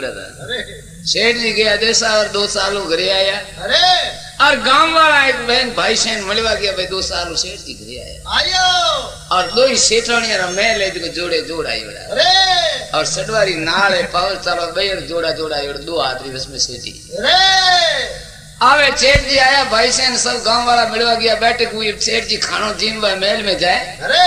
बोला था। सेठ जी गया देसा और 2 सालों घरे आया। अरे और गांव वाला एक बहन भाई सेन मिलवा गया भाई 2 सालों सेठ जी घरे आया आयो और 2 ही सेठानिया महल है जो जोड़े जोड़ आई बड़ा। अरे और सटवारी नाल है पावर चालो बेर जोड़ा जोड़ा और 2 आदमी बस में सेठी। अरे आवे सेठ जी आया भाई सेन सब गांव वाला मिलवा गया बैठे हुई सेठ जी खानो जीनवा महल में जाए। अरे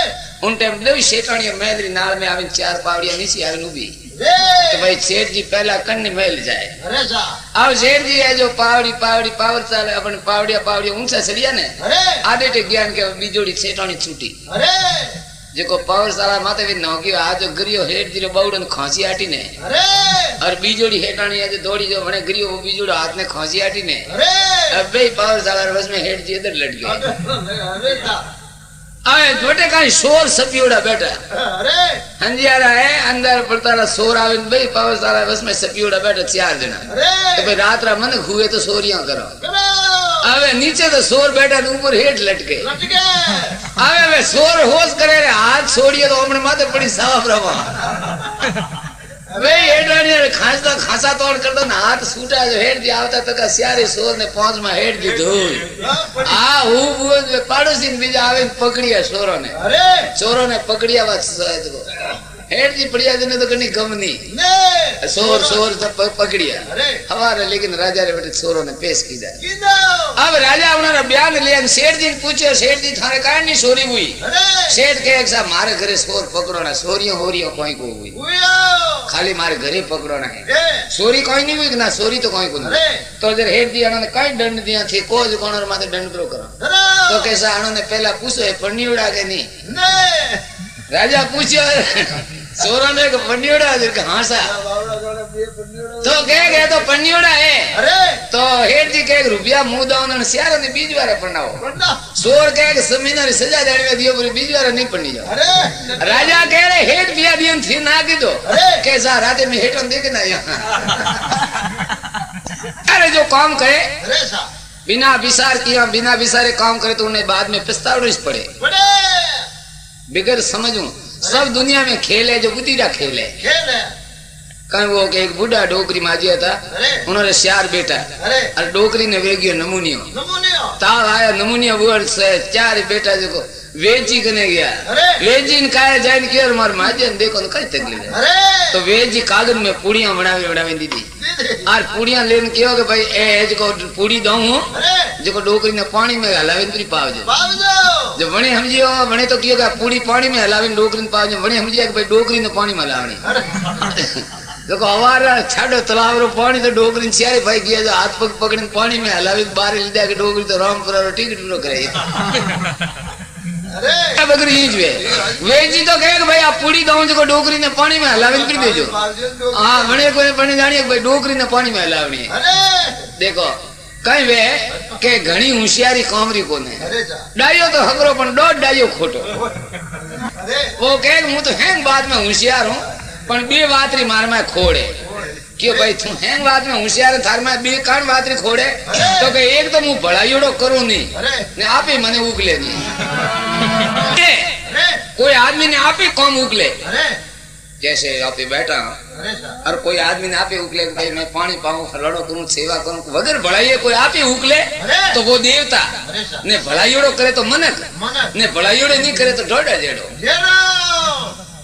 उन टाइम 2 ही सेठानिया महल री नाल में आवे 4 पावड़िया नीचे आवे उभी रे तो भाई सेठ जी पहला कन्नी महल जाए। अरे जा अब सेठ जी है जो पावड़ी पावड़ी पावर चाले अपन पावड़िया पावड़िया ऊंचा चलिया ने अरे आधे टे ज्ञान के बीजोड़ी सेठानी छूटी अरे जेको पावर साला माथे भी नौकी आज गरियो हेठ जीरो बाउडन खांसी आटी ने अरे और बीजोड़ी हेठानी आज दौड़ी जो बने गरियो वो बीजोड़ा हाथ में खांसी आटी ने अरे अब बे पावर साला बस में हेठ जी इधर लट गए। अरे जा आए छोटे का शोर सपियोड़ा बैठा अरे हंजियारा है अंदर पड़ता शोर आवे भाई पावर साला बस में सपियोड़ा बैठा 4 जना अरे तो भाई रात रा मन हुए तो सोरियां करो करो अबे नीचे तो शोर बैठा ऊपर हेठ लटके लट गए अबे वे शोर होश करे रे हाथ छोड़िए तो अपने माथे पड़ी साफ रवा वे हेठानी खांसा तोड़ कर दो ना हाथ सूटा जो हेठ दी आवता तो का सियारे शोर ने 5 में हेठ दी धोई आ हु पड़ोसी बीजा आवे पकड़िया शोरों ने अरे चोरों ने पकड़िया बस को हेठ दी पड़िया ने तो कनी गम नहीं ने शोर शोर तो पकड़िया अरे हमारे लेकिन राजा रे बेटे चोरों ने पेश की जाए। किदो अब राजा उन्होंने बयान लिया सेठ जी ने पूछो सेठ जी थाने काहे नहीं सोरी हुई। अरे सेठ के एक साहब मारे घरे सोर पकड़ो ना सोरियों होरियों कोई को हुई हुयो खाली मारे घरे पकड़ो ना है ए सोरी कोई नहीं हुई ना सोरी तो कोई को अरे नहीं तो जर हेठ दिया उन्होंने कई दंड दिया थे कोज कोणर माथे दंड करो करो तो कैसा उन्होंने पहला पूछो है पन्नीड़ा के नहीं ने राजा पूछो सोरों ने पन्नीड़ा हासा तो कह गए तो पन्नीड़ा है अरे तो हेठ जी कहे रुपया मुंह दो उन्होंने सियारो ने बीज बार पढ़ाओ पढ़ना सोर कहे समीना री सजा देने में दियो पूरी बीज बार नहीं पढ़नी जाओ। अरे राजा कह रहे हेठ बिया दियन थी ना की दो अरे कैसा राते में हेठन देखना यहाँ अरे जो काम करे अरे सा बिना विचार किया बिना विचारे काम करे तो उन्हें बाद में पछतावना पड़े बड़े बिगर समझू सब दुनिया में खेल है जो बुद्धि का खेल है। खेल है कहीं वो के एक बुढ़ा डोकरी माजिया था अरे उन्होंने 4 बेटा अरे और डोकरी ने वेगियो नमूनियो नमूनियो ताल आया नमूनिया बुअर से 4 बेटा जो वेजी कने गया अरे वेजी ने काया जाइन के और मार माजे ने देखो कई तकलीफ है अरे तो वेजी कागज में पूड़ियां बनावे बनावे दीदी और पूड़ियां लेन कियो के भाई ए जो पूड़ी दऊं अरे जो डोकरी ने पानी में हलावे तरी पावजे बाबू जो बणे समझियो बणे तो कियो के पूड़ी पानी में हलावे डोकरी ने पावजे बणे समझिया के भाई डोकरी ने पानी में हलावनी देखो हमारा छाड़ो तालाब रो पानी तो डोकरी ने सियारे भाई किया जो हाथ पग पकड़ने पानी में हलावे बाहर ले जा के डोकरी तो रामपुरा रो टिकट रो करे अरे बकरी ही वे वेजी तो कहे भाई आप पूड़ी दऊं जो डोकरी ने पानी में हलावे फिर भेजो हां बणे कोई बणे जानिए भाई डोकरी ने पानी में हलावनी अरे देखो कई वे के घणी होशियारी कामरी कोने अरे जा डायो तो हकरो पण दो डायो खोटो अरे वो कहे मैं तो हैंग बात में होशियार हूं पण बे वातरी मार में खोड़े क्यों भाई तू हैंग बात में होशियार थार में बे कान वातरी खोड़े तो के एक तो मु भलाईड़ो करू नहीं अरे ने आप ही मने उगले नहीं अरे कोई आदमी ने आप ही कम उगले अरे जैसे आप ही बैठा अरे सा और कोई आदमी ने आप ही उगले भाई मैं पानी पाऊं फलाड़ो करूं सेवा करूं वगर भलाइए कोई आप ही उगले तो वो देवता अरे सा ने भलाईड़ो करे तो मनक मन ने भलाईड़ो नहीं करे तो डोडा जेड़ो जेरो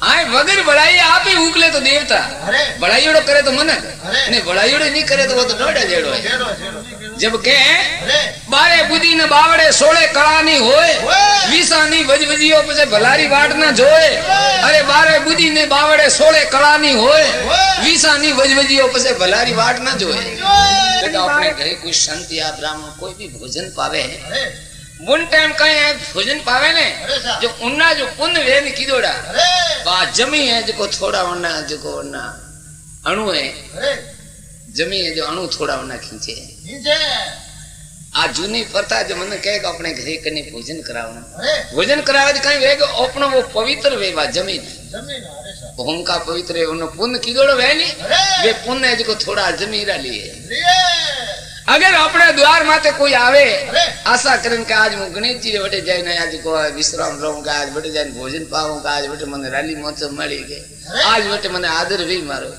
आए वगर भलाई आप ही उगले तो देवता अरे भलाईड़ो करे तो मनक अरे ने भलाईड़ो नहीं करे तो वो तो डोडा जेड़ो है। जेरो जेरो जब के अरे बारे बुद्धि ने बावड़े 16 कड़ानी होए विसानी वजवजियो पे भलारी वाट ना जोए अरे बारे बुद्धि ने बावड़े 16 कड़ानी होए विसानी वजवजियो पे भलारी वाट ना जोए। तो अपने घरे कोई संत या ब्राह्मण कोई भी भोजन पावे अरे उन टाइम कहीं भोजन पावे ने जो उन्ना जो पुण्य वे ने कीदोड़ा अरे बा जमी है जो थोड़ा उन्ना जो उन्ना अणु है अरे जमी है जो अणु थोड़ा उन्ना खींचे नीचे आ जूनी प्रथा जो मन कहे अपने घरे कने भोजन करावना अरे भोजन करावे तो कहीं वेग अपनो वो पवित्र वे वा जमीन जमीन अरे सा होम का पवित्र है उन पुण्य कीदोड़ो वे नहीं अरे वे पुण्य है जो थोड़ा जमीरा लिए लिए अगर अपने द्वार माते कोई आवे अरे आशा करें कि आज मैं गणेश जी बटे जाए आज को विश्राम रहूं का आज बटे जाए भोजन पाऊं का आज बटे मने राली महोत्सव मળી गए आज बटे मने आदर भी मारो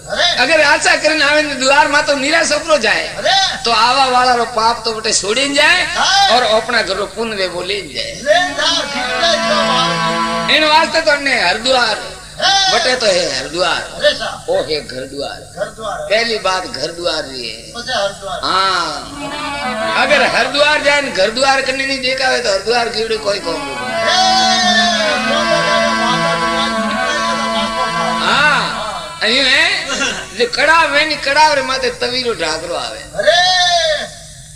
अगर आशा करें आवे द्वार मा तो निराश अपरो जाए अरे तो आवा वाला रो पाप तो बटे छोड़ी जाए और अपना घर रो पुण्य वे बोली जाए ले जाओ ठीक है जो इन वास्ते तो ने हरद्वार बटे तो है हरद्वार अरे साहब ओ है घर द्वार घर द्वार पहली बात घर द्वार री है मुझे हर द्वार हाँ अगर हरद्वार जाए न घर द्वार करने नहीं देखा है तो हरद्वार की कोई कौन हाँ अयो है जो कड़ाव है नी कड़ाव रे माते तवीरो ढाकरो आवे अरे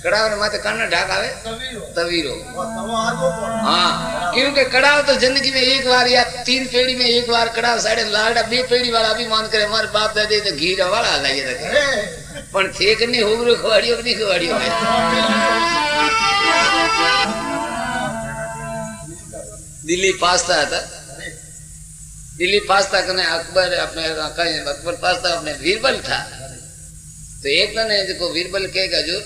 कड़ाव रे माते काना ढाक आवे तवीरो तवीरो वो तवा आगो पर हाँ क्योंकि कड़ाव तो जिंदगी में एक बार या 3 पेड़ी में एक बार कड़ाव साढ़े लाड़ा 2 पेड़ी वाला अभिमान करे हमारे बाप दादे तो घी वाला लागे रखे अरे पण थे के नहीं होगरो खवाड़ियो के नहीं खवाड़ियो है दिल्ली पास्ता था दिल्ली पास्ता कने अकबर अपने अकबर पास्ता अपने बीरबल था तो एक ने जो बीरबल कहेगा जो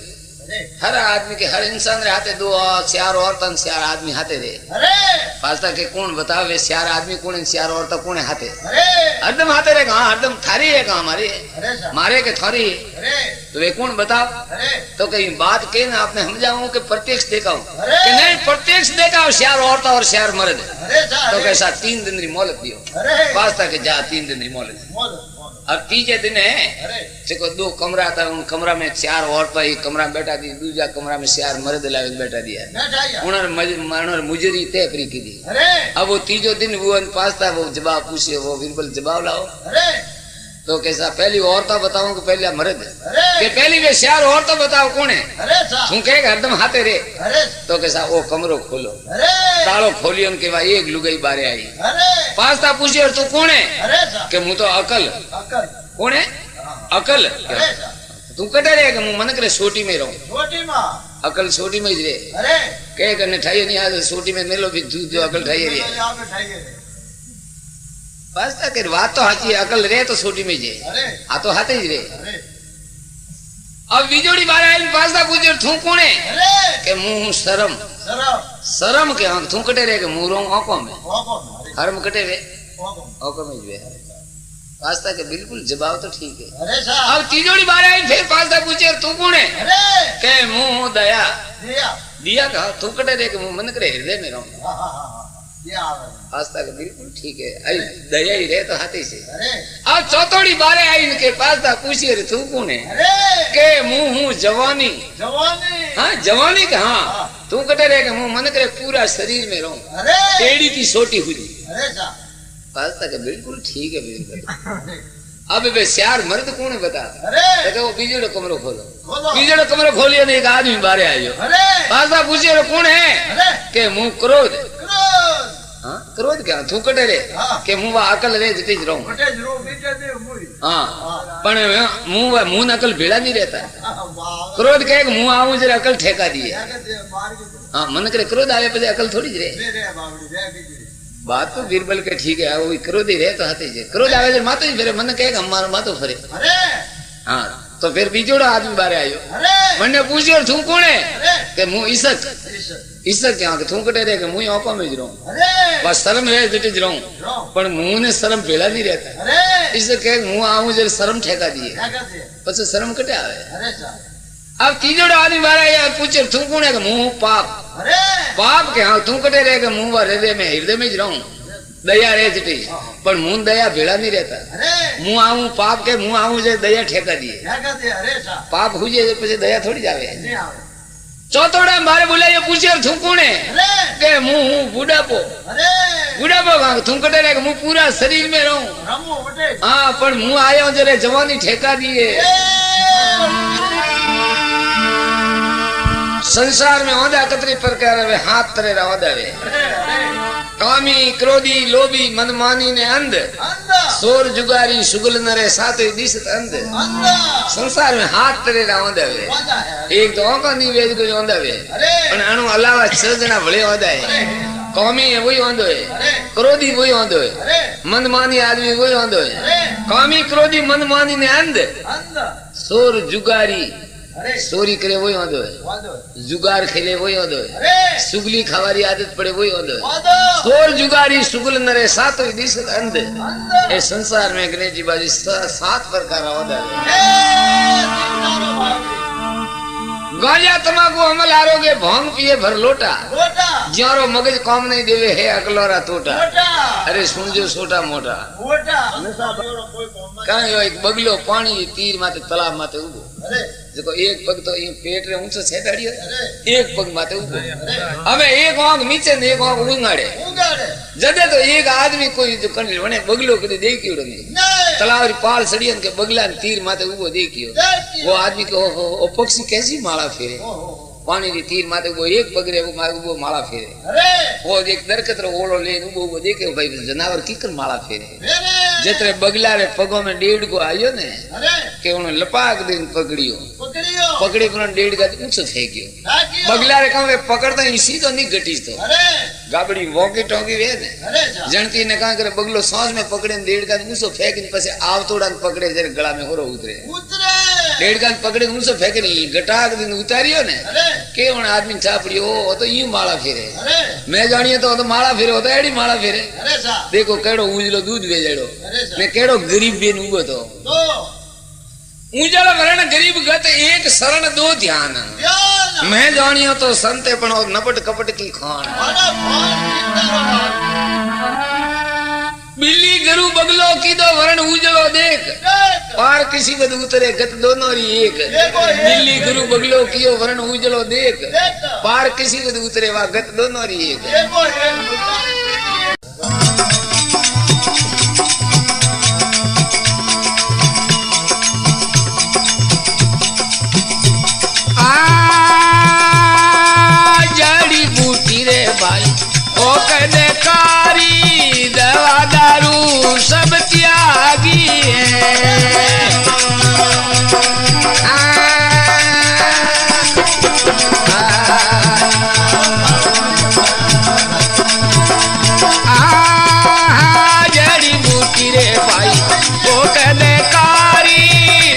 हर आदमी के हर इंसान रे हाथे 2 4 औरतन 4 आदमी हाथे रे अरे पास्ता के कौन बतावे 4 आदमी कौन 4 औरत कौन हाथे अरे हरदम हाथे रे कहां हरदम थारी है कहां हमारी अरे साहब मारे के थारी अरे तो वे कौन बताओ अरे तो कहीं बात के ना आपने समझाऊं कि प्रत्यक्ष देखाऊं अरे! कि नहीं प्रत्यक्ष देखाओ 4 औरत और 4 मर्द अरे साहब तो कैसा 3 दिन री मोहलत दियो अरे पास्ता के जा 3 दिन री मोहलत मोल अब तीजे दिन है अरे देखो 2 कमरा था उन कमरा में 4 औरत एक कमरा में बैठा दी दूसरा कमरा में 4 मर्द लावे बैठा दिया बैठ आया उन्होंने मुजरी तय करी की दी अरे अब वो तीजो दिन वो पास्ता वो जवाब पूछे वो बिल्कुल जवाब लाओ अरे तो कैसा पहली औरत बताऊं कि पहले मर्द अरे कि पहली वे 4 औरत बताओ कौन है अरे साहब तू कहे हरदम हाथे रे अरे तो कैसा वो कमरो खोलो अरे तालो खोलियो के भाई एक लुगाई बारे आई अरे पास्ता पूछे और तू कौन है अरे साहब कि मुझ तो अकल अकल कौन है अकल अरे साहब तू कटे रे कि मन करे सोटी में रहूं छोटी मां अकल सोटी में ही रे अरे कहे करने ठाइए नहीं आज सोटी में मेलो भी दूध जो अकल ठाइए रे यहां पे ठाइए पास्ता के बात तो हाची अकल रे तो सोटी में जे अरे आ तो हाथे ही रे अरे अब बिजोड़ी बारे आई पास्ता पूछे तू कौन है अरे के मुंह शर्म सराव शर्म के हम तू कटे रे के मुंह रो आंखों में ओको अरे हरम कटे वे ओको आंखों में जो है पास्ता के बिल्कुल जवाब तो ठीक है अरे साहब अब तीजोड़ी बारे आई फिर पास्ता पूछे तू कौन है अरे के मुंह दया दिया दिया कहा तू कटे रे के मुंह मन करे हृदय में रहूं हां दिया पास्ता के बिल्कुल ठीक है आई दया ही रहे तो हाथी से अरे अब चौथोड़ी बारे आई इनके पास्ता पूछिए रे तू कौन है अरे के मुंह हूँ जवानी जवानी हाँ जवानी का हाँ तू कटे रहे मुंह मन करे पूरा शरीर में रहूं अरे टेढ़ी की सोटी हुई अरे साहब पास्ता के बिल्कुल ठीक है बिल्कुल अब वे 4 मर्द कौन है बता अरे तो वो बीजोड़ो कमरो खोलो खोलो बीजोड़ो कमरो खोलिए तो एक आदमी बारे आयो अरे पास्ता पूछिए कौन है अरे के मुंह क्रोध क्रोध हाँ क्रोध क्या तू कटे रे हाँ। के मुंह अकल रे जटी रहूं बटे जरूर बीटे दे मुई हाँ पण मुंह नकल भेड़ा नहीं रहता वाह क्रोध कहे मुंह आऊं जरा अकल ठेका दिए जाके दे मार के हाँ मन करे क्रोध आवे पे अकल थोड़ी ज रे रे बाबड़ी दे बीजे बात तो बीरबल के ठीक है वो क्रोध ही रहे तो हाथे जे क्रोध आवे जर मातो ही फिरे मन कहे हमारा मातो फरे अरे हाँ तो फिर बीजोड़ा आदमी बारे आयो अरे मैंने पूछियो तू कौन है अरे के मुंह ईसक ईश्वर ईसक क्या के तू कटे रे के मुंह आंखों में ज रहूं अरे बस शर्म रहे जटी ज रहूं रो पण मुंह ने शर्म भेड़ा नहीं रहता अरे इससे कहे मुंह आऊं जर शर्म ठेका दिए जाके दे बस शर्म कटे आवे अरे साहब अब तीजोड़ा आदमी बारे आया पूछे तू कौन है के मुंह पाप अरे पाप के हाँ तू कटे रहे के मुंह व हृदय में ज रहूं दया रे जटी पर मुंह दया भेड़ा नहीं रहता अरे मुंह आऊं पाप के मुंह आऊं जे दया ठेका दिए जाके दे अरे साहब पाप हुई जे પછી दया थोड़ी जावे नहीं आवे चौथोड़ा मारे बोले ये पूछे तू कौन है अरे के मुंह हूं बुढ़ापो अरे बुढ़ापो का तू कटे रे मुंह पूरा शरीर में रहूं रमो बटे हाँ पर मुंह आयो जरे जवानी ठेका दिए संसार में औंधा कतरी प्रकार वे हाथ तरे औंधा वे कामी क्रोधी लोभी मनमानी ने अंध अंधा सोर जुगारी शुगल नरे साते दिसत अंध अंधा संसार में हाथ तरे औंधा वे वादा है एक तो औका नहीं वेद को औंधा वे अरे पण अनु अलावा 6 जना भले औंधा है कामी है वही औंधो है अरे क्रोधी वही औंधो है अरे मनमानी आदमी वही औंधो है अरे कामी क्रोधी मनमानी ने अंध अंधा सोर जुगारी अरे चोरी करे वही वांधो है, वादो जुगार खेले वही वांधो है, अरे सुगली खावारी आदत पड़े वही वांधो है। वादो सोर जुगारी सुगल नरे सातो दिस अंध अंदर ए संसार में गणेश जी बाजी सात प्रकार वादा है। ए दिनारो बाबरी गांजा तमाकू अमल आरोगे भांग पिए भर लोटा लोटा ज्यारो मगज काम नहीं देवे है अकलोरा टोटा। लोटा अरे सुनजो छोटा मोटा मोटा नशा बरो कोई कोम कहीं हो एक बगलो पानी तीर माते तालाब माते उबो अरे देखो एक पग तो ये पेट रे ऊंचो छेटाड़ियो अरे एक पग माते उबो अरे हमें एक आंख नीचे ने एक आंख उंगाड़े उगाड़े जदे तो एक आदमी कोई जो कन वने बगलो कदे देखियो नहीं नहीं तालाब री पाल सड़ियन के बगला ने तीर माते उबो देखियो देखियो वो आदमी को ओ पक्षी कैसी माला फेरे ओहो पानी री तीर माते वो एक पगरे वो मारे वो माला फेरे अरे वो एक दरकत रो ओलो ले वो देखे भाई जनावर कीकर माला फेरे मेरे जतरे बगला रे पगों में डेढ़ को आयो ने अरे के उन्हें लपाक दिन पकड़ियो पकड़ियो पकड़ी पर डेढ़ का ऊंचो फेंकियो ताकियो बगला रे कहवे पकड़ता ही सीधो नहीं घटीस तो अरे गाबड़ी वोकी टोकी वे ने अरे जा जनती ने कहा करे बगलो सांस में पकड़े डेढ़ का ऊंचो फेंकिन पसे आवतोड़ा ने पकड़े जरे गला में होरो उतरे उतरे डेढ़ का पकड़े ऊंचो फेंके नहीं घटाक दिन उतारियो ने अरे के उन आदमी छापड़ियो वो तो यूं माला फेरे अरे मैं जानिए तो माला फेरे होता एड़ी माला फेरे अरे सा देखो केड़ो उजलो दूध वेजेड़ो अरे सा ने केड़ो गरीब बेन उगो तो तो ऊंजल वरण गरीब गत एक शरण दो ध्यान ध्यान मैं जानियो तो संते पण और नपट कपट की खान बड़ा भान दिनारो बिल्ली गरु बगलो की दो वरण उजलो देख देख पार किसी बद उतरे गत दोनों री एक देखो एक। बिल्ली गरु बगलो कियो वरण उजलो देख देख पार किसी बद उतरे वा गत दोनों री एक देखो एक जड़ी बूटी रे भाई ओ कदे कारी दवा दारू सब त्यागी है जड़ी बूटी रे भाई ओ कदे कारी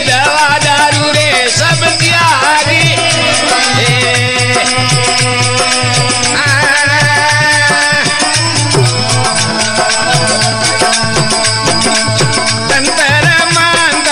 दवा दारू रे सब त्यागी तंतर मांग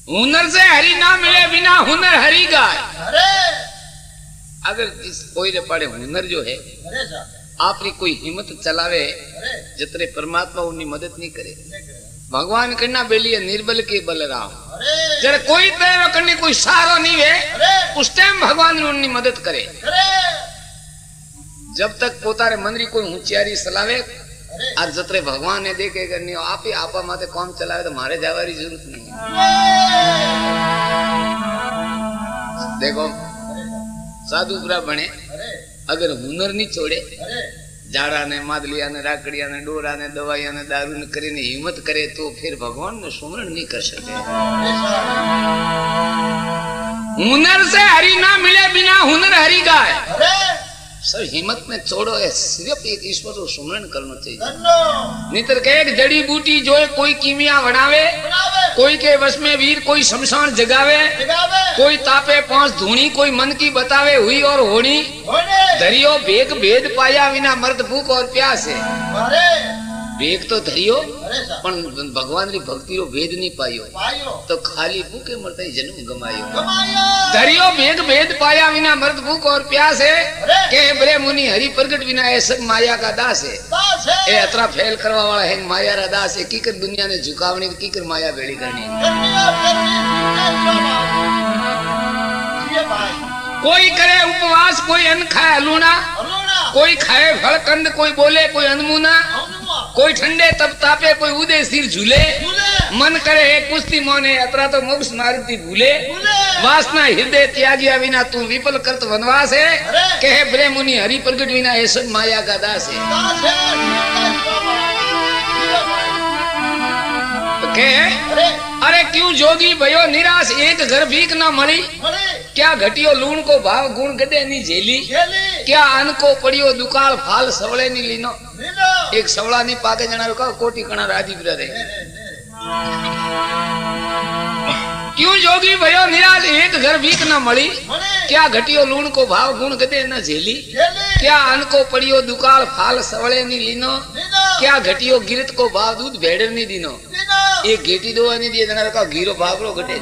हुनर से हरी ना मिले बिना हुनर हरी गाय। अरे अगर इस कोई रे पड़े हुनर जो है अरे आपकी कोई हिम्मत चलावे अरे जितने परमात्मा उनकी मदद नहीं करे। भगवान करना बेलिए निर्बल के बलराम। अरे जरा कोई तेरे करने कोई सहारा नहीं है अरे उस टाइम भगवान उनकी मदद करे। अरे जब तक पोतारे मंदरी कोई ऊंचियारी सलावे अरे और जतरे भगवान ने देखे करनी आप ही आपा माते काम चलावे तो मारे जावारी जरूरत नहीं है। देखो साधु बुरा बने अरे अगर हुनर नहीं छोड़े अरे जाड़ा ने मादलिया ने राकड़िया ने डोरा ने दवाइया ने दारू ने કરીને हिम्मत करे तो फिर भगवान ने सुमरण नहीं कर सके। हुनर से हरि ना मिले बिना हुनर हरि गाय। अरे सब हिम्मत में छोड़ो है सिर्फ एक ईश्वर को सुमरण करना चाहिए। धन्नो नितर के एक जड़ी बूटी जो है कोई कीमिया बनावे बनावे कोई के वश में वीर कोई शमशान जगावे जगावे कोई तापे पांच धूणी कोई मन की बतावे हुई और होनी होने धरियो भेद भेद पाया बिना मर्द भूख और प्यास है। अरे भेद तो धरियो अरे सा पण भगवान की भक्ति रो भेद नहीं पायो पायो तो खाली भूखे मरते ही जन्म गमायो। कमायो धरियो भेद भेद पाया बिना मर्द भूख और प्यास है अरे के ब्रे मुनि हरि प्रगट बिना ये सब माया का दास है। दास ए है अतरा फेल करवा वाला है माया रा दास है कीकर दुनिया ने झुकावनी कीकर माया भेड़ी करनी। धन्नो ये भाई कोई करे उपवास कोई अन्न खाए लूना अरुणा कोई खाए फल कंद कोई बोले कोई अनमुना अनुमा कोई ठंडे तब तापे कोई उदय सिर झूले झूले मन करे एक कुश्ती मोने अतरा तो मोक्ष मारुति भूले झूले वासना हृदय त्यागिया बिना तू विफल करत वनवास है अरे कहे ब्रे मुनि हरि प्रगट बिना ये सब माया का दास है। दास है तो कहे अरे अरे क्यों जोगी भयो निराश एक घर भीख ना मળી मरे क्या घटियो लूण को भाव गुण गडे नी झेली खेली क्या अन्न को पड़ियो दुकाल फाल सवळे नी लीनो नीलो एक सवड़ा नी पाके जनारो का कोटी कणा राजी रहे। क्यों जोगी भयो निराश एक घर भीख न मળી मरे क्या घटियो लूण को भाव गुण गदे न झेली खेली क्या अन्न को पड़ियो दुकाल फाल सवळे नी लीनो नीलो क्या घटियो गिरत को भाव दूध भेड़र नी दीनो नीलो एक घेटी दोवा नी दिए जनारो का घीरो भावरो घटे।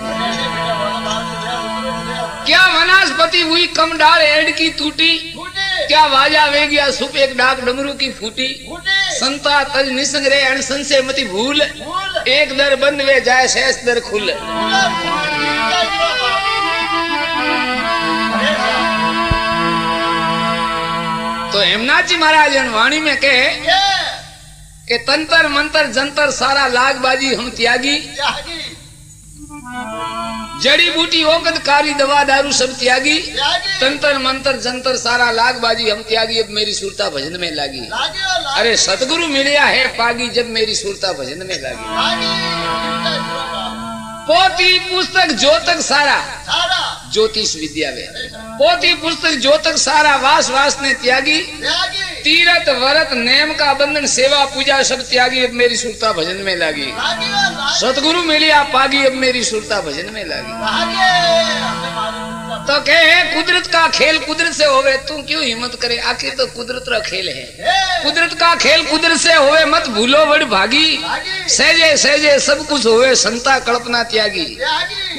क्या वनस्पति हुई कम डाल एड की टूटी फूटे क्या वाजा वे गया सुप एक डाक डमरू की फूटी फूटे संता तज निसंग रे अनसन से मति भूल फूल एक दर बंद वे जाए शेष दर खुल। तो हेमनाथ जी महाराज वाणी में कहे कि तंत्र मंत्र जंतर सारा लागबाजी हम त्यागी जड़ी बूटी औगत कारी दवा दारू सब त्यागी तंत्र मंत्र जंतर सारा लागबाजी हम त्यागी अब मेरी सुरता भजन में लागी। अरे सतगुरु मिलिया है पागी जब मेरी सुरता भजन में लागी। पोती पुस्तक जोतक सारा ज्योतिष विद्या वे पोती पुस्तक जोतक सारा वास वास ने त्यागी तीरथ व्रत नेम का बंधन सेवा पूजा सब त्यागी अब मेरी सुरता भजन में लागी। सतगुरु मिलिया पागी अब मेरी सुरता भजन में लागी। तो कहे कुदरत का खेल कुदरत से होवे तू क्यों हिम्मत करे आखिर तो कुदरत का खेल है। कुदरत का खेल कुदरत से होवे मत भूलो बड़ भागी सहजे सहजे सब कुछ होवे संता कल्पना त्यागी।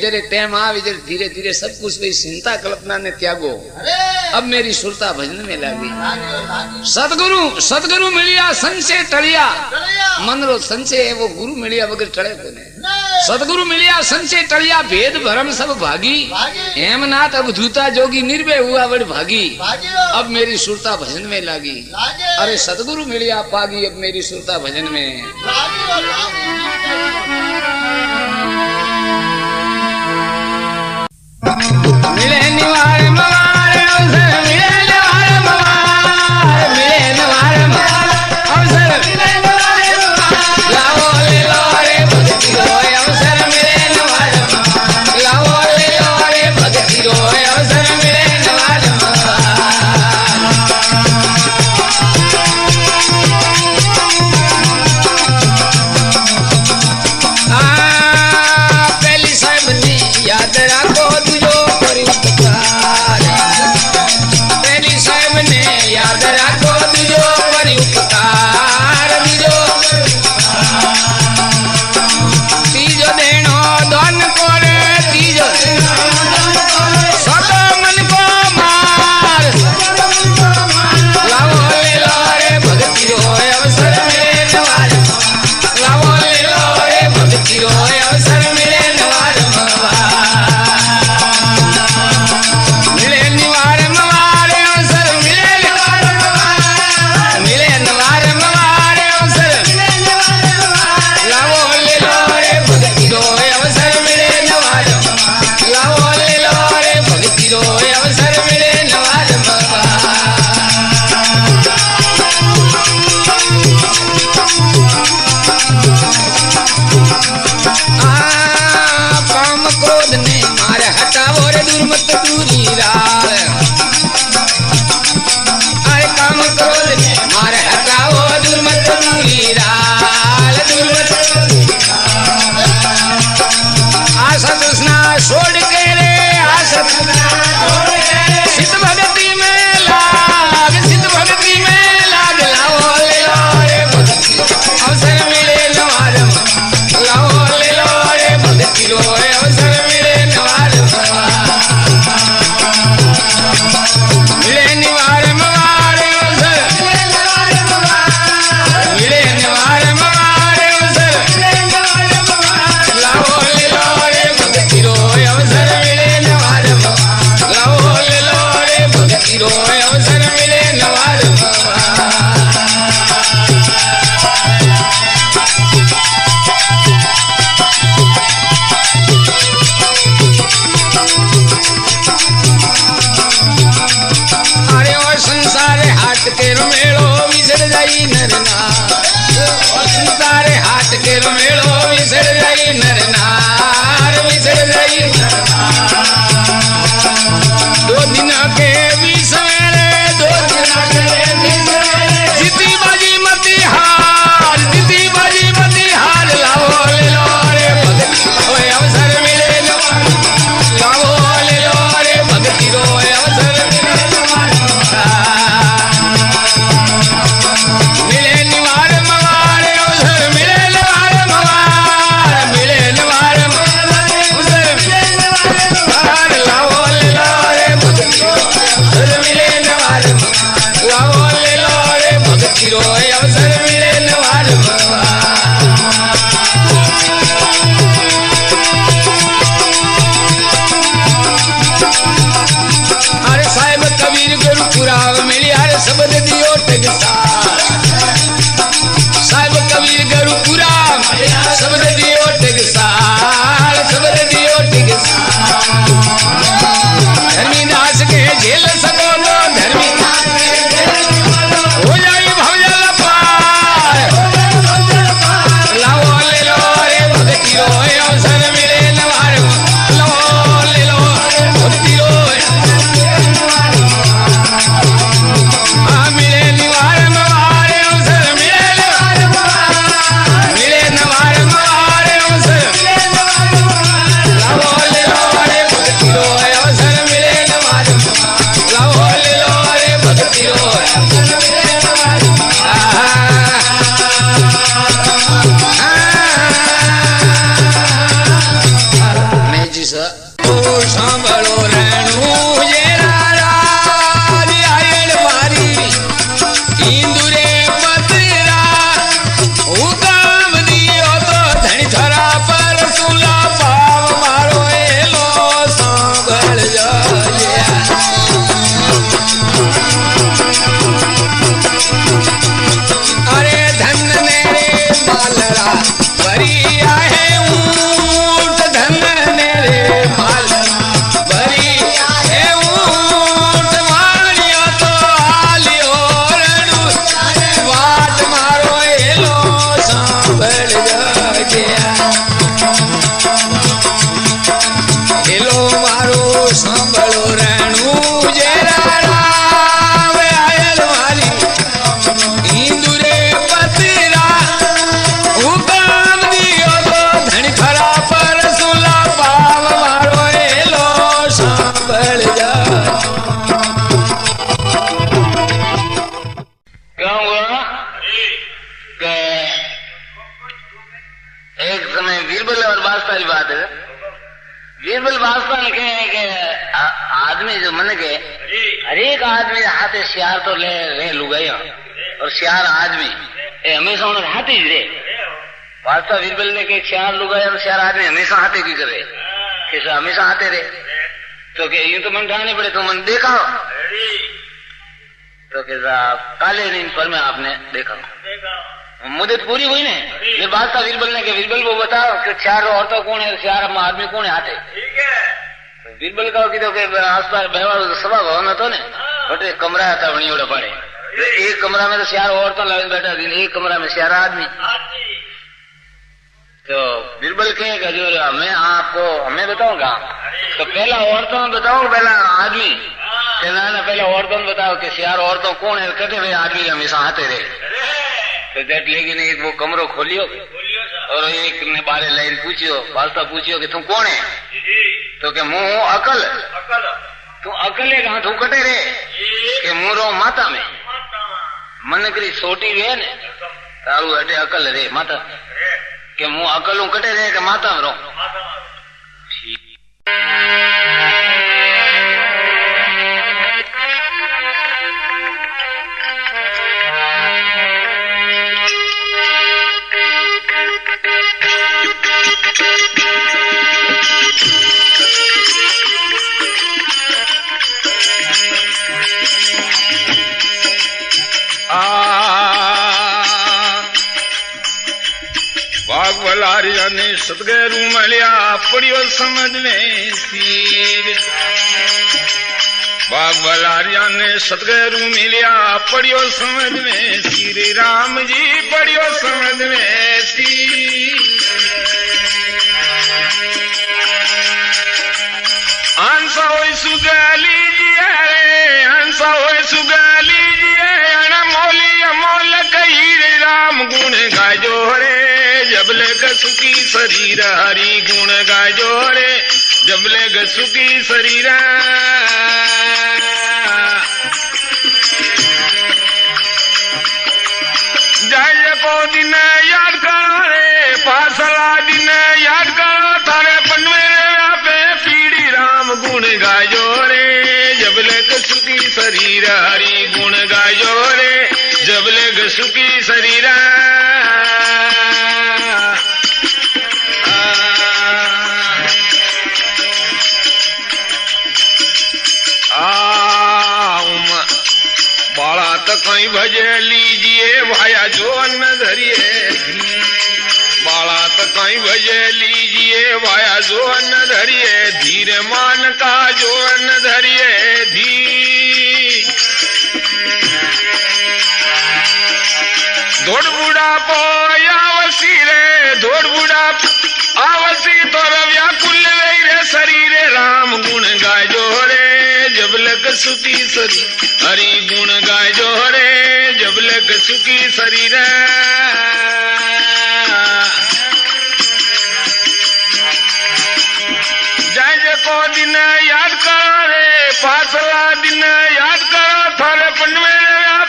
जरे टेम आवे जरे धीरे धीरे सब कुछ वही चिंता कल्पना ने त्यागो। अब मेरी सुरता भजन में लगी। लागे सतगुरु मिलिया संशय टलिया। चलिया मन रो संशय है वो गुरु मिलिया बगैर टले को नहीं। नहीं सतगुरु मिलिया संशय टलिया भेद भरम सब भागी। भागी हेमनाथ अब धूता जोगी निर्भय हुआ बड़ भागी। भागियो अब मेरी सुरता भजन में लगी। लागे अरे सतगुरु मिलिया पागी अब मेरी सुरता भजन में। लागियो लागे मिले निवार मवार अवसर मिले निवार मवार मिले निवार मवार अवसर मिले निवार मवार लाओ ले लो रे भक्ति रोय अवसर मिले निवार मवार लाओ ले लो रे भक्ति रोय अवसर मिले निवार मवार पहली साहब ने याद रखो तुझो उपकार पहली साहब ने याद रखो तुझो पर उपकार तुझो तीजो देनो धन कोरे तीजो सतो मन को मार लाओ ले लो रे भक्ति रोय अवसर मिले नवार लाओ ले लो रे भक्ति रोय अवसर मिले नवार मिले निवार मवार अवसर मिले निवार मवार मिले निवार मवार अवसर मिले निवार मवार लाओ ले लो रे भक्ति रोय अवसर मिले निवार लाओ ले लो रे भक्ति रोय अवसर मिले निवार काम क्रोध ने मारे हटावो रे दुर्मत दूरी राल अरे काम क्रोध ने मारे हटावो दुर्मत दूरी राल दुर्मत आशा तृष्णा छोड़ के रे आशा तृष्णा छोड़ के सिद्ध भक्ति में लाग सिद्ध भक्ति में लाग लाओ ले लो रे भक्ति अवसर मिले नवार लाओ ले लो रे भक्ति रोय अवसर मिले नवार मिले निवार मवार अवसर मिले निवार मवार अवसर लाओ ले लो रे भक्ति रोय अवसर मिले नवार लाओ ले लो रे भक्ति रोय अवसर मिले नवार अरे और संसार हाथ के रमेलो विसर जाई नरनार और संसार हाथ के रमेलो विसर जाई नरनार विसर जाई दो दिन के बीच में दो दिन के बीच में जीती बाजी मती हार जीती बाजी मती हार लाओ ले लो रे भक्ति रोय अवसर मिले लाओ ले लो रे भक्ति रोय अवसर मिले निवार मवार अवसर मिले निवार मवार मिले निवार अवसर मवार लाओ ले लो रे भक्ति अवसर मिले निवार लाओ ले लो रे भक्ति रोय अवसर मिले निवार अरे साहिब कबीर गुरु पुराव मिली हर शब्द दियो टगसार साहिब कबीर गुरु पुराव शब्द दियो टगसार शब्द दियो टगसार धर्मी दास के झेल सको तो धर्मी हो जाई भवजल पार लाओ ले लो रे भक्ति रोय अवसर मिले नवार लाओ ले लो भक्ति रोय मिले निवार मवार अवसर मिले निवार मवार मिले निवार मवार अवसर लाओ ले लो रे भक्ति रोय अवसर मिले निवार लाओ ले लो रे भक्ति रोय मैं जी सर सांभळो रेणु जे रारा એલો મારો સાંભળો રેણું જેરા રામ આયલ મારી ઈંદુરે પતરા હુકમ દિયો તો ધણ ખરા પર સુલા પાવ મારો એલો સાંભળ જા क्या हुआ कि एक समय बीरबल और बादशाह की बात है। बीरबल बादशाह ने कहे कि आदमी जो मन के हर एक आदमी हाथे श्यार तो ले रे लुगाया और श्यार आदमी ये हमेशा उन्हें हाथी ही रे। बादशाह बीरबल ने कहा श्यार लुगाया और श्यार आदमी हमेशा हाथे की करे कि हमेशा हाथे रे तो के यूं तो मन ठाने पड़े तो मन देखा तो कि काले दिन पर में आपने देखा मुद्दत पूरी हुई ने ये बादशाह बीरबल ने कि बीरबल वो बताओ कि चार औरतों कौन है चार आदमी कौन है आते बीरबल का कीधो कि आसपास बेवाड़ो सभा भवन હતો ને બટે કમરા હતા વણીઓડા પાડે एक कमरा में तो चार औरतों लाइन बैठा थी एक कमरा में चार आदमी तो बीरबल कहेगा जो मैं आपको हमें बताऊंगा तो पहला औरतों में बताओ पहला आदमी ना पहले औरतों में बताओ कि चार औरतों कौन है कहते भाई आदमी हमेशा आते रहे तो देख लेकिन एक वो कमरो खोलियो और एक ने बारे लाइन पूछियो बादशाह पूछियो कि तू कौन है तो कि मुंह हूं अकल तू अकले कहा तू कटे रे कि मुंह रो माता में मन करी सोटी वे ने तारू हटे अकल रे माता कि मुंह अकलू कटे रे कि माता में रो वाघवलारिया ने सदगुरु मलिया पड़ियो समझ में सीर वाघवलारिया ने सदगुरु मिलिया पड़ियो समझ में श्री राम जी पड़ियो समझ में सीर हंसा हो सुगाली जी हंसा हो सुगाली जी मोली अमोल कही राम गुण गाजो रे जबले गसुकी शरीर हरि गुण गाजो रे जबले गसुकी शरीर जय को दिन याद करो रे पासला दिन याद करो थारे पनवे पे पीड़ी राम गुण गाजो रे जबले गसुकी शरीर हरि गुण गाजो रे जबले गसुकी शरीर बाला तो कहीं भजे लीजिए भाया जो अन्न धरिए बाला तो कहीं भजे लीजिए भाया जो अन्न धरिए धीरे मान का जो अन्न धरिए धी धोड़ बूढ़ा पोयावसी रे धोड़ बूढ़ा आवसी तो व्याकुल रे शरीर राम गुण गाजो रे जब लग सुखी शरीर हरि गुण गाजो रे जब लग सुखी शरीर जय को दिन याद करो रे पासला दिन याद करो थारे पनवे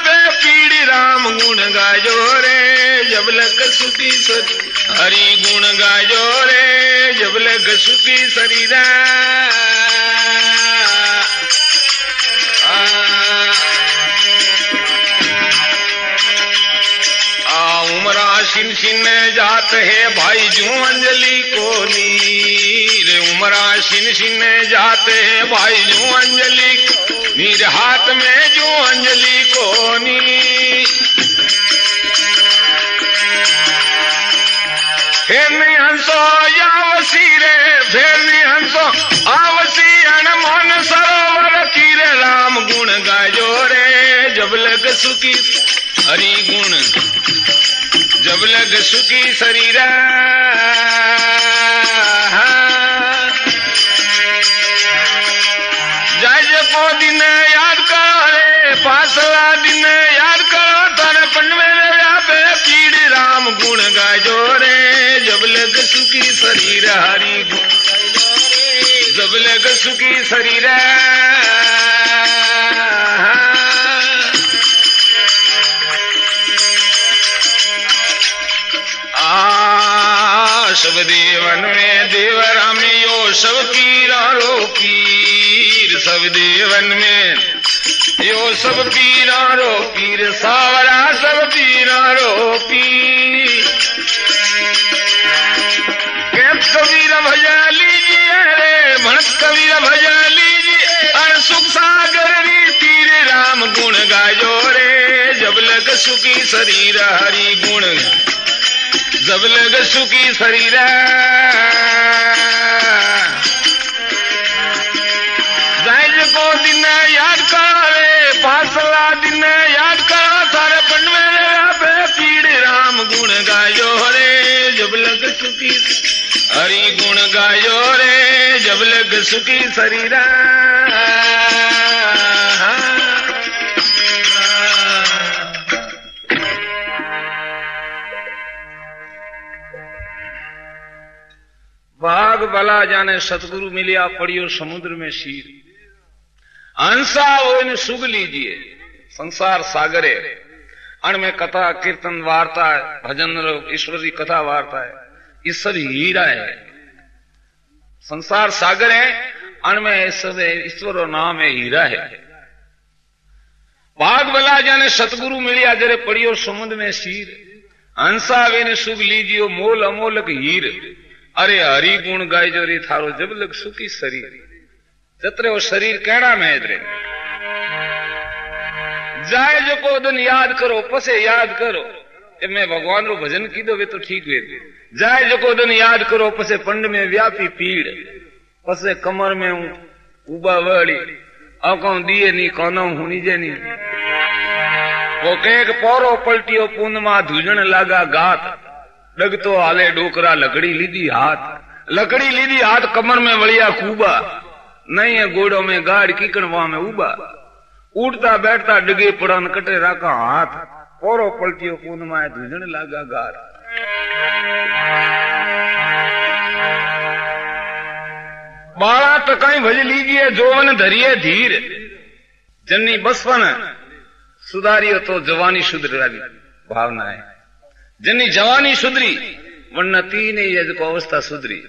पे पीड़ी राम गुण गाजो रे जब लग सुखी शरीर हरि गुण गाजो रे जब लग सुखी शरीर उमरा सिन सिन जात है भाई जू अंजलि को नीर उमरा सिन सिन जात है भाई जू अंजलि नीर हाथ में जू अंजलि को नीर फिर नहीं हंसो यावसी रे फिर नहीं हंसो आवसी अनमोन सरोवर कीरे राम गुण गाजो रे जब लग सुखी हरि गुण जब लग सुखी शरीर सब पीरारो पीर सब देवन में, यो सब पीरारो पीर सावरा सब पीरारो पीर। कबीर भजा लीजिए रे भणत कबीर भजा लीजिए, अण सुख सागर री तीर राम गुण गायो रे, जब लग सुखी शरीर हरि गुण, जब लग सुखी शरीर। जायज को दिन याद करे पासला दिन याद करा, सारे पंड में पीड़ राम गुण गायो रे, जब लग सुखी हरि गुण गायो रे, जब लग सुखी शरीर। भाग भला जाने सतगुरु मिलिया पड़ियो समुद्र में शीर, हंसा वो इन सुग लीजिए संसार सागरे, अण में कथा कीर्तन वार्ता भजन ईश्वरी कथा वार्ता है, ये सब हीरा है। संसार सागर है, अण में सब ईश्वर नाम है, हीरा है। भाग भला जाने सतगुरु मिलिया जरे पड़ियो समुद्र में शीर, हंसा वेने सुग लीजियो मोल अमोलक हीर, अरे हरि गुण गाय जो रे थारो जब लग सुखी शरीर। जतरे वो शरीर कहना में रे जाए जो को दिन याद करो पसे याद करो, मैं भगवान रो भजन की दो वे तो ठीक वे जाए जो को दिन याद करो, पसे पंड में व्यापी पीड़, पसे कमर में उबा वड़ी औ दिए नी कौनो हुनी जे नी, वो केक पोरो पलटियो पुन मा धुजण लागा गात, डगतो आले डोकरा लकड़ी लीधी हाथ, लकड़ी लीधी हाथ कमर में वलिया खूबा, नहीं है गोड़ों में गाड़ कीकण वहां में उबा, उठता बैठता डगे पड़न कटे राका हाथ, पोरो पलटियो पुन मा धुजण लागा गात। बाला तकाई भज लीजिए जोवन धरिए धीर, जन्नी बसवन सुधारियो तो जवानी सुधरी भावना है, जन्नी जवानी सुधरी वरना तीन यज को अवस्था सुधरी,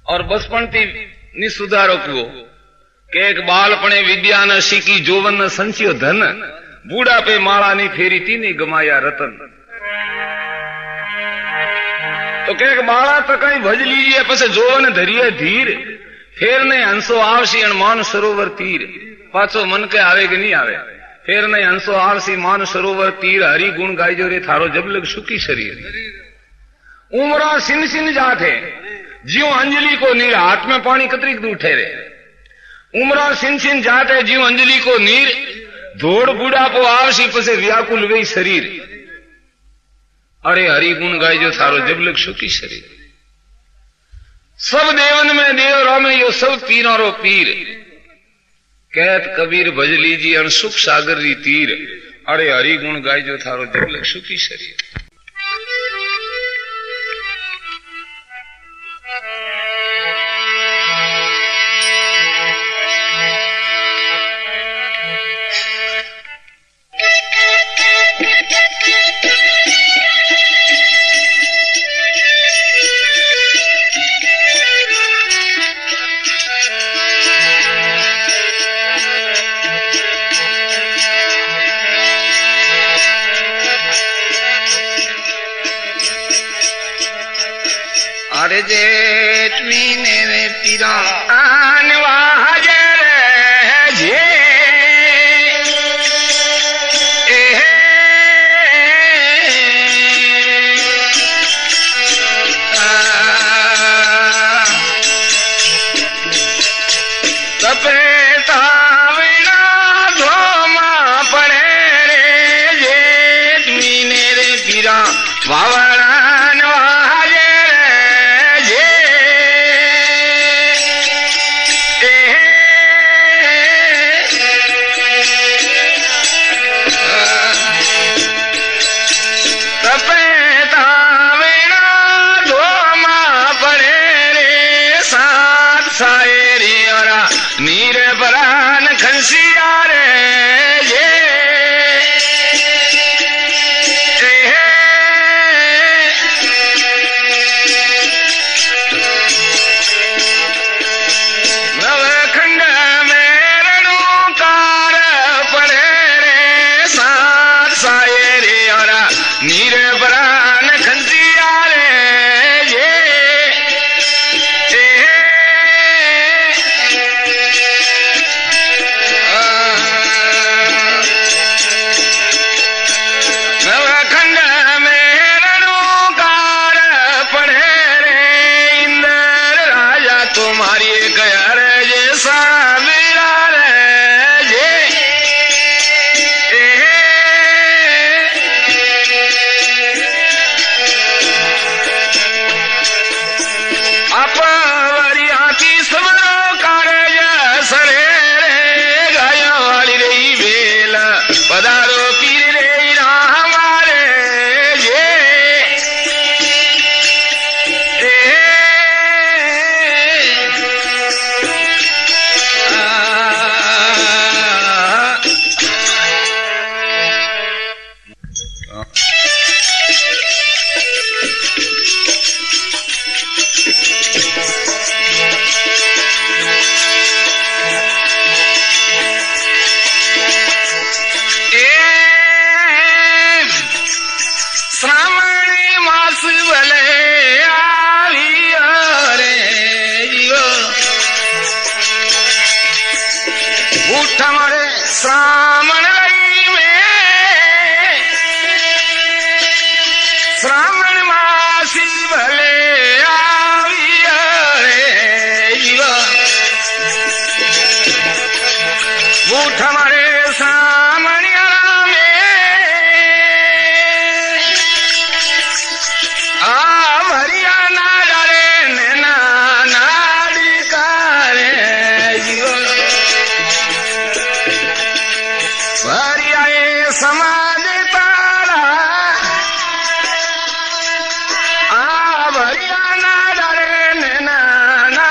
और बचपन थी नि सुधारो क्यों के एक बालपणे विद्या न सीखी जोवन न संचियो धन, बूढ़ा पे माला नहीं फेरी तीन गमाया रतन। तो के एक बाला तक भज लीजिए पसे जोवन धरिए धीर, फेर नहीं हंसो आवसी मान सरोवर तीर, पाछो मन के आवे कि नहीं आवे, फेर नहीं हंसो आवसी मान सरोवर तीर, हरि गुण गाइजो रे थारो जब लग सुखी शरीर। उमरा सिन सिन जाते ज्यो अंजलि को नीर, हाथ में पानी कतरी दूर ठहरे, उमरा सिन सिन जाते ज्यो अंजलि को नीर, धोड़ बूढ़ा को आवसी पसे व्याकुल वे शरीर, अरे हरि गुण गाइजो थारो जब लग सुखी शरीर। सब देवन में देव रामे यो सब पीरों रो पीर, कहत कबीर भज लीजिए अन सुख सागर री तीर, अरे हरि गुण गाइजो थारो जब लग सुखी शरीर। अरे जेठ महीने में पीरा मारी कया रे जैसा मेरा रे जे अपवरी आती सबरो कार्य सरे रे गाया वाली रही बेला पधारो पीर रे राम रे जे श्रावणी मास भले आलिया रे जीवो उठ मारे श्रावण लगी में श्रावण मासी भले आलिया रे जीवो उठ मारे श्रावण समाज तारा भरिया ना डरे नैना ना